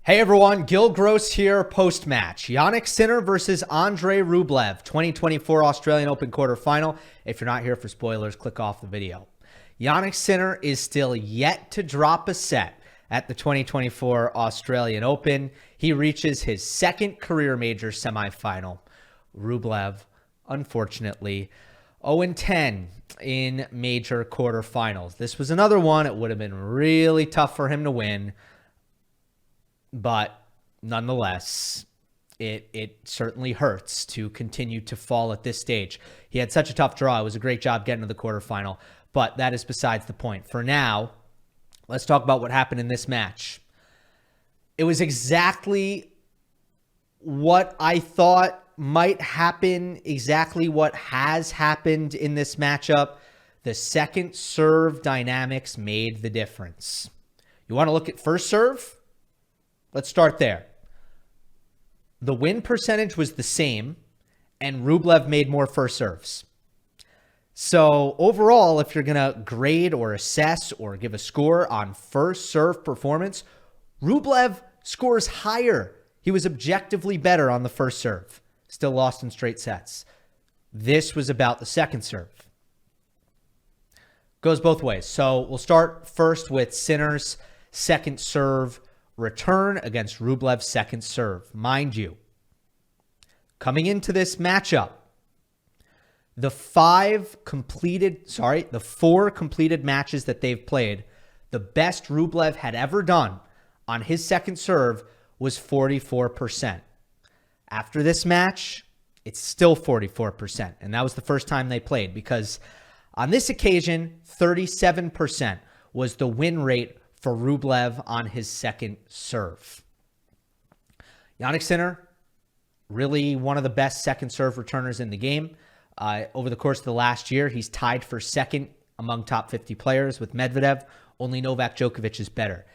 Hey everyone, Gill Gross here post-match. Jannik Sinner versus Andrey Rublev, 2024 Australian Open quarterfinal. If you're not here for spoilers, click off the video. Jannik Sinner is still yet to drop a set at the 2024 Australian Open. He reaches his second career major semifinal. Rublev, unfortunately, 0-10 in major quarterfinals. This was another one. It would have been really tough for him to win. But nonetheless, it certainly hurts to continue to fall at this stage. He had such a tough draw. It was a great job getting to the quarterfinal, but that is besides the point. For now, let's talk about what happened in this match. It was exactly what I thought might happen, exactly what has happened in this matchup. The second serve dynamics made the difference. You want to look at first serve? Let's start there. The win percentage was the same, and Rublev made more first serves. So overall, if you're going to grade or assess or give a score on first serve performance, Rublev scores higher. He was objectively better on the first serve. Still lost in straight sets. This was about the second serve. Goes both ways. So we'll start first with Sinner's second serve return against Rublev's second serve. Mind you, coming into this matchup, the four completed matches that they've played, the best Rublev had ever done on his second serve was 44%. After this match, it's still 44%. And that was the first time they played, because on this occasion, 37% was the win rate for Rublev on his second serve. Jannik Sinner, really one of the best second serve returners in the game. Over the course of the last year, he's tied for second among top 50 players with Medvedev. Only Novak Djokovic is better.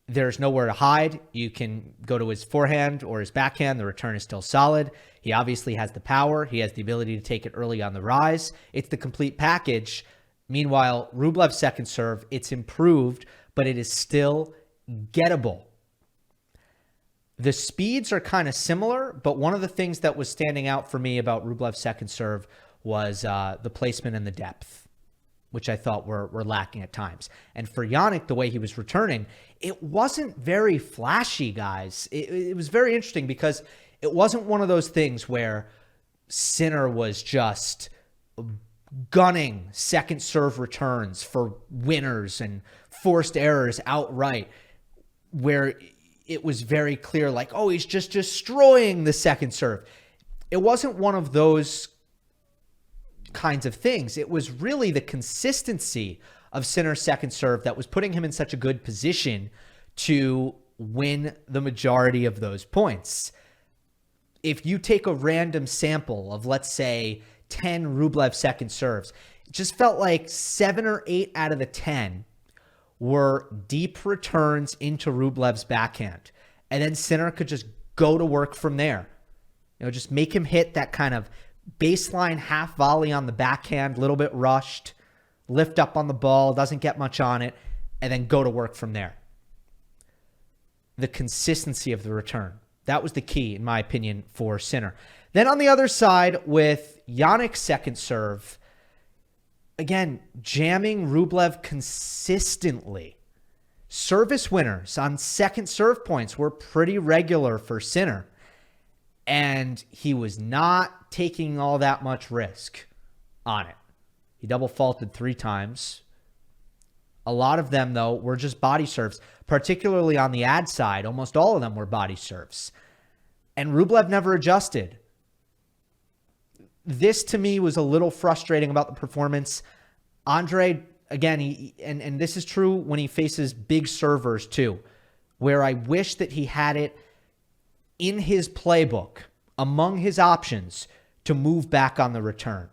There's nowhere to hide. You can go to his forehand or his backhand. The return is still solid. He obviously has the power. He has the ability to take it early on the rise. It's the complete package. Meanwhile, Rublev's second serve, it's improved, but it is still gettable. The speeds are kind of similar, but one of the things that was standing out for me about Rublev's second serve was the placement and the depth, which I thought were lacking at times. And for Jannik, the way he was returning, it wasn't very flashy, guys. It was very interesting because it wasn't one of those things where Sinner was just gunning second serve returns for winners and forced errors outright, where it was very clear, like, oh, he's just destroying the second serve. It wasn't one of those kinds of things. It was really the consistency of Sinner's second serve that was putting him in such a good position to win the majority of those points. If you take a random sample of, let's say, 10 Rublev second serves, it just felt like 7 or 8 out of the 10 were deep returns into Rublev's backhand. And then Sinner could just go to work from there. Just make him hit that kind of baseline half volley on the backhand, a little bit rushed, lift up on the ball, doesn't get much on it, and then go to work from there. The consistency of the return. That was the key, in my opinion, for Sinner. Then on the other side, with Jannik's second serve, again, jamming Rublev consistently. Service winners on second serve points were pretty regular for Sinner, and he was not taking all that much risk on it. He double faulted 3 times. A lot of them, though, were just body serves, particularly on the ad side. Almost all of them were body serves. And Rublev never adjusted. This, to me, was a little frustrating about the performance. Andrey, again, and this is true when he faces big servers, too, where I wish that he had it in his playbook, among his options, to move back on the return.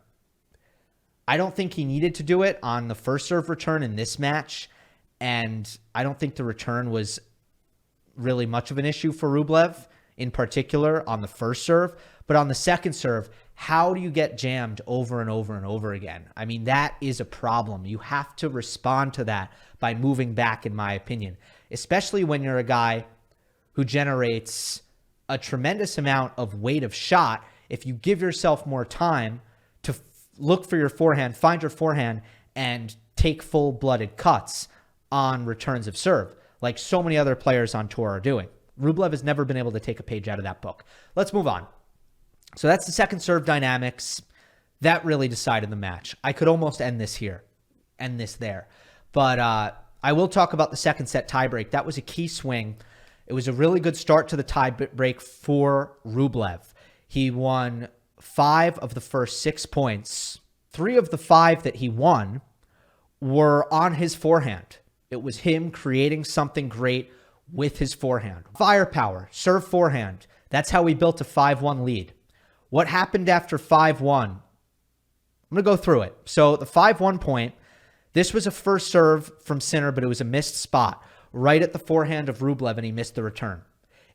I don't think he needed to do it on the first serve return in this match, and I don't think the return was really much of an issue for Rublev, in particular on the first serve. But on the second serve, how do you get jammed over and over and over again? I mean, that is a problem. You have to respond to that by moving back, in my opinion, especially when you're a guy who generates a tremendous amount of weight of shot if you give yourself more time to look for your forehand, find your forehand, and take full-blooded cuts on returns of serve, like so many other players on tour are doing. Rublev has never been able to take a page out of that book. Let's move on. So that's the second serve dynamics. That really decided the match. I could almost end this here, end this there. But I will talk about the second set tiebreak. That was a key swing. It was a really good start to the tiebreak for Rublev. He won 5 of the first 6 points. 3 of the 5 that he won were on his forehand. It was him creating something great with his forehand. Firepower, serve forehand. That's how we built a 5-1 lead. What happened after 5-1? I'm going to go through it. So the 5-1 point, this was a first serve from Sinner, but it was a missed spot right at the forehand of Rublev, and he missed the return.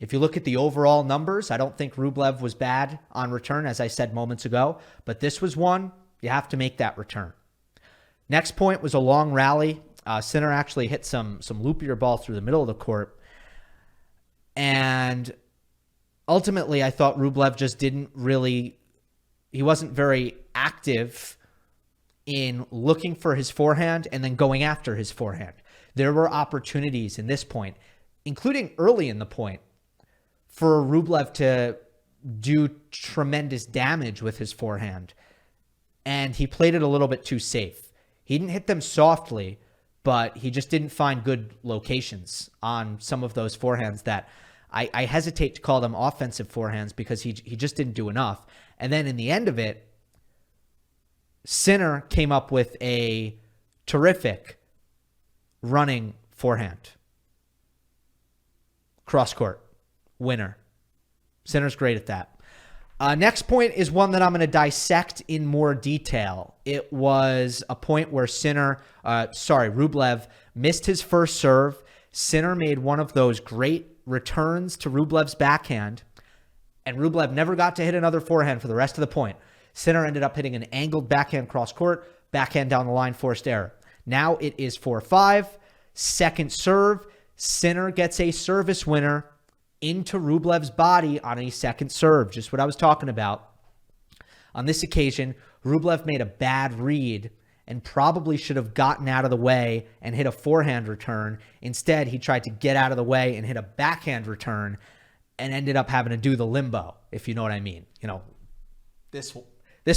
If you look at the overall numbers, I don't think Rublev was bad on return, as I said moments ago, but this was one, you have to make that return. Next point was a long rally. Sinner actually hit some loopier ball through the middle of the court. And ultimately, I thought Rublev just he wasn't very active in looking for his forehand and then going after his forehand. There were opportunities in this point, including early in the point, for Rublev to do tremendous damage with his forehand. And he played it a little bit too safe. He didn't hit them softly, but he just didn't find good locations on some of those forehands that I hesitate to call them offensive forehands because he just didn't do enough. And then in the end of it, Sinner came up with a terrific running forehand. Cross court. Winner. Sinner's great at that. Next point is one that I'm going to dissect in more detail. It was a point where Rublev missed his first serve. Sinner made one of those great returns to Rublev's backhand, and Rublev never got to hit another forehand for the rest of the point. Sinner ended up hitting an angled backhand cross court, backhand down the line, forced error. Now it is 4-5. Second serve. Sinner gets a service winner into Rublev's body on a second serve. Just what I was talking about. On this occasion, Rublev made a bad read and probably should have gotten out of the way and hit a forehand return. Instead, he tried to get out of the way and hit a backhand return and ended up having to do the limbo, if you know what I mean. You know, this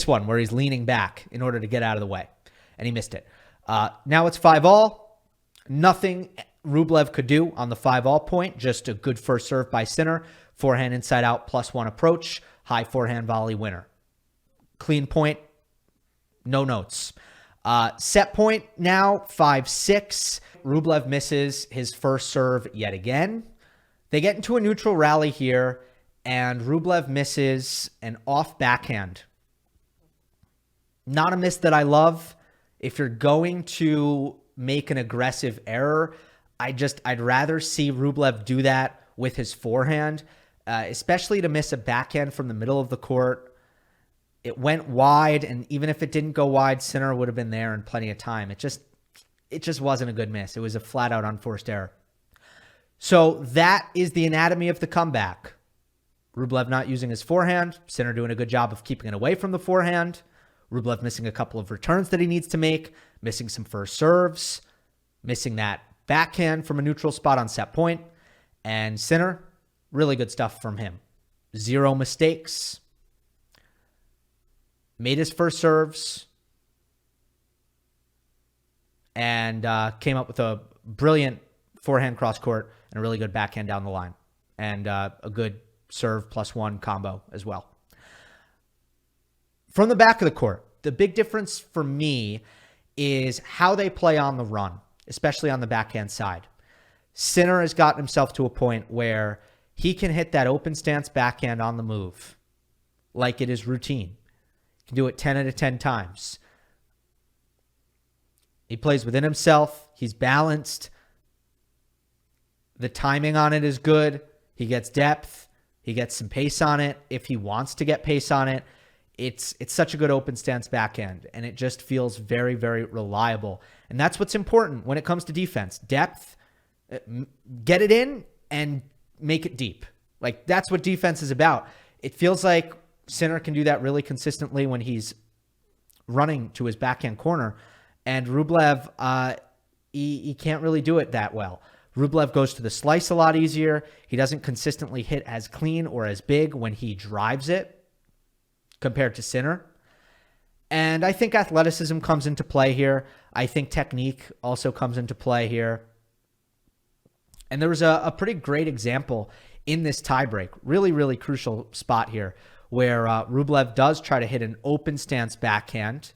one where he's leaning back in order to get out of the way, and he missed it. Now it's 5-all. Nothing Rublev could do on the 5-all point. Just a good first serve by Sinner. Forehand inside out +1 approach. High forehand volley winner. Clean point. No notes. Set point now 5-6. Rublev misses his first serve yet again. They get into a neutral rally here, and Rublev misses an off backhand. Not a miss that I love. If you're going to make an aggressive error, I'd rather see Rublev do that with his forehand, especially to miss a backhand from the middle of the court. It went wide, and even if it didn't go wide, Sinner would have been there in plenty of time. It just wasn't a good miss. It was a flat-out unforced error. So that is the anatomy of the comeback. Rublev not using his forehand. Sinner doing a good job of keeping it away from the forehand. Rublev missing a couple of returns that he needs to make. Missing some first serves. Missing that backhand from a neutral spot on set point. And Sinner, really good stuff from him. 0 mistakes. Made his first serves. And came up with a brilliant forehand cross court and a really good backhand down the line. And a good serve +1 combo as well. From the back of the court, the big difference for me is how they play on the run, especially on the backhand side. Sinner has gotten himself to a point where he can hit that open stance backhand on the move like it is routine. He can do it 10 out of 10 times. He plays within himself. He's balanced. The timing on it is good. He gets depth. He gets some pace on it if he wants to get pace on it. It's such a good open stance backhand, and it just feels very, very reliable. And that's what's important when it comes to defense. Depth, get it in, and make it deep. Like, that's what defense is about. It feels like Sinner can do that really consistently when he's running to his backhand corner. And Rublev, he can't really do it that well. Rublev goes to the slice a lot easier. He doesn't consistently hit as clean or as big when he drives it compared to Sinner. And I think athleticism comes into play here. I think technique also comes into play here. And there was a pretty great example in this tiebreak, really, really crucial spot here, where Rublev does try to hit an open stance backhand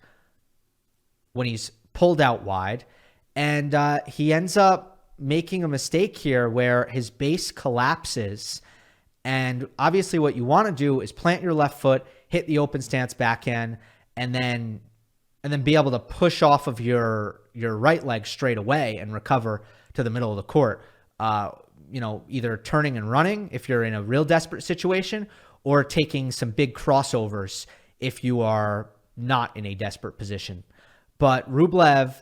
when he's pulled out wide. And he ends up making a mistake here where his base collapses. And obviously what you want to do is plant your left foot, hit the open stance backhand, and then be able to push off of your right leg straight away and recover to the middle of the court. Either turning and running if you're in a real desperate situation, or taking some big crossovers if you are not in a desperate position. But Rublev,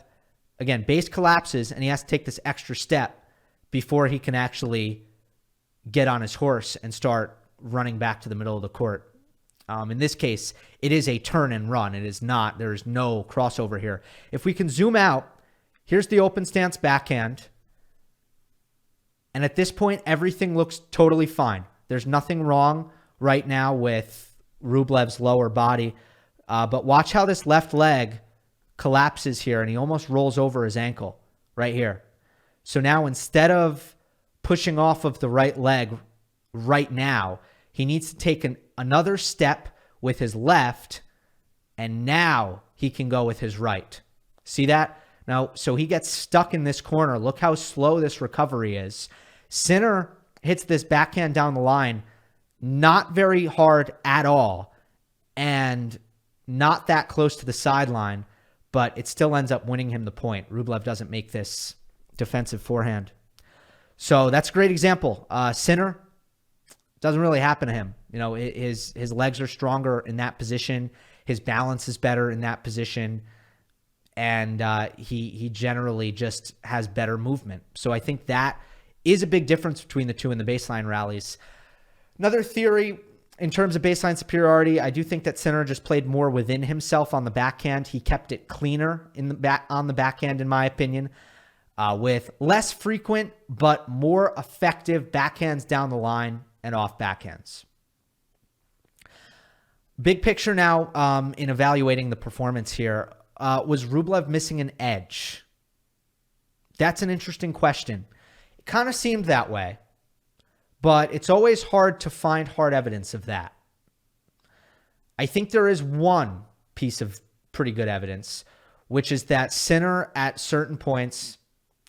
again, base collapses, and he has to take this extra step before he can actually get on his horse and start running back to the middle of the court. In this case, it is a turn and run. It is not. There is no crossover here. If we can zoom out, here's the open stance backhand. And at this point, everything looks totally fine. There's nothing wrong right now with Rublev's lower body. But watch how this left leg collapses here, and he almost rolls over his ankle right here. So now instead of pushing off of the right leg right now, he needs to take another step with his left, and now he can go with his right. See that? Now, so he gets stuck in this corner. Look how slow this recovery is. Sinner hits this backhand down the line, not very hard at all, and not that close to the sideline, but it still ends up winning him the point. Rublev doesn't make this defensive forehand. So that's a great example. Sinner, doesn't really happen to him. His legs are stronger in that position. His balance is better in that position. And he generally just has better movement. So I think that is a big difference between the two in the baseline rallies. Another theory in terms of baseline superiority, I do think that Sinner just played more within himself on the backhand. He kept it cleaner on the backhand, in my opinion, with less frequent but more effective backhands down the line and off backhands. Big picture now in evaluating the performance here. Was Rublev missing an edge? That's an interesting question. It kind of seemed that way, but it's always hard to find hard evidence of that. I think there is one piece of pretty good evidence, which is that Sinner at certain points,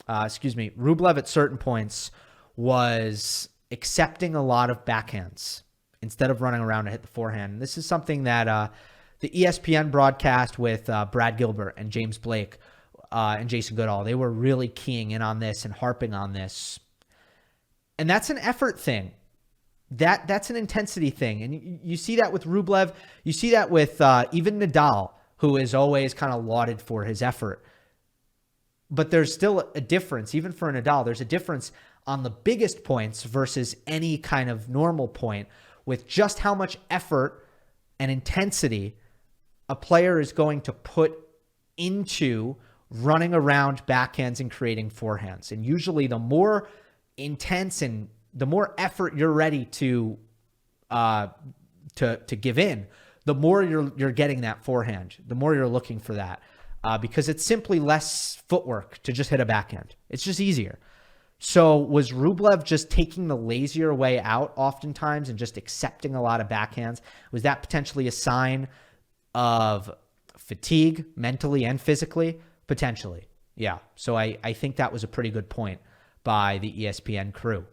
Rublev at certain points was accepting a lot of backhands instead of running around to hit the forehand. And this is something that the ESPN broadcast with Brad Gilbert and James Blake and Jason Goodall, they were really keying in on this and harping on this. And that's an effort thing. That's an intensity thing. And you see that with Rublev. You see that with even Nadal, who is always kind of lauded for his effort. But there's still a difference, even for Nadal, there's a difference on the biggest points versus any kind of normal point with just how much effort and intensity a player is going to put into running around backhands and creating forehands. And usually the more intense and the more effort you're ready to give in, the more you're getting that forehand, the more you're looking for that. Because it's simply less footwork to just hit a backhand. It's just easier. So was Rublev just taking the lazier way out oftentimes and just accepting a lot of backhands? Was that potentially a sign of fatigue mentally and physically? Potentially. Yeah. So I think that was a pretty good point by the ESPN crew.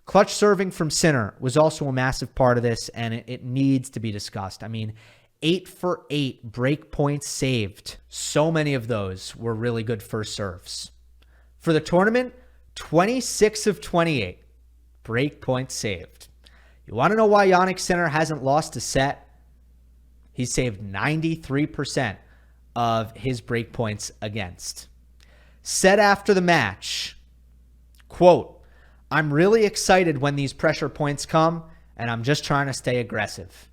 Clutch serving from Sinner was also a massive part of this, and it needs to be discussed. I mean, 8 for 8 break points saved. So many of those were really good first serves. For the tournament, 26 of 28 break points saved. You want to know why Jannik Sinner hasn't lost a set? He saved 93% of his break points against. Said after the match, quote, I'm really excited when these pressure points come, and I'm just trying to stay aggressive.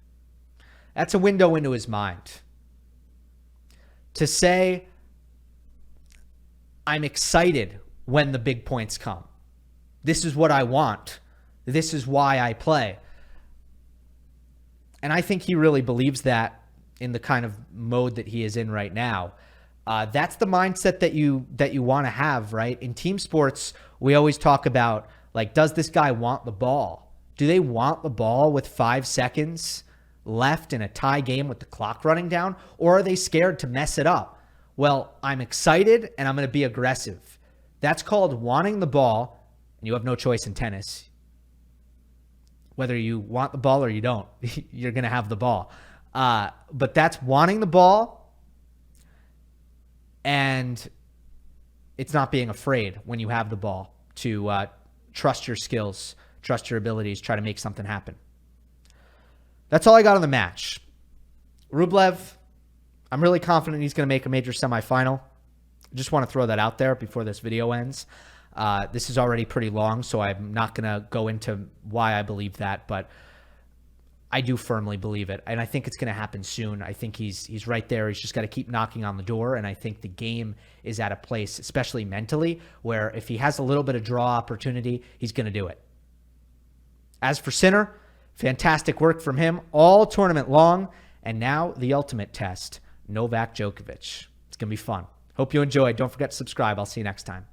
That's a window into his mind. To say, I'm excited when the big points come. This is what I want. This is why I play. And I think he really believes that in the kind of mode that he is in right now. That's the mindset that you want to have, right? In team sports, we always talk about, like, does this guy want the ball? Do they want the ball with 5 seconds left in a tie game with the clock running down? Or are they scared to mess it up? Well, I'm excited and I'm going to be aggressive. That's called wanting the ball, and you have no choice in tennis. Whether you want the ball or you don't, you're going to have the ball. But that's wanting the ball, and it's not being afraid when you have the ball to trust your skills, trust your abilities, try to make something happen. That's all I got on the match. Rublev, I'm really confident he's going to make a major semifinal. Just want to throw that out there before this video ends. This is already pretty long, so I'm not going to go into why I believe that, but I do firmly believe it, and I think it's going to happen soon. I think he's right there. He's just got to keep knocking on the door, and I think the game is at a place, especially mentally, where if he has a little bit of draw opportunity, he's going to do it. As for Sinner, fantastic work from him all tournament long, and now the ultimate test, Novak Djokovic. It's going to be fun. Hope you enjoyed. Don't forget to subscribe. I'll see you next time.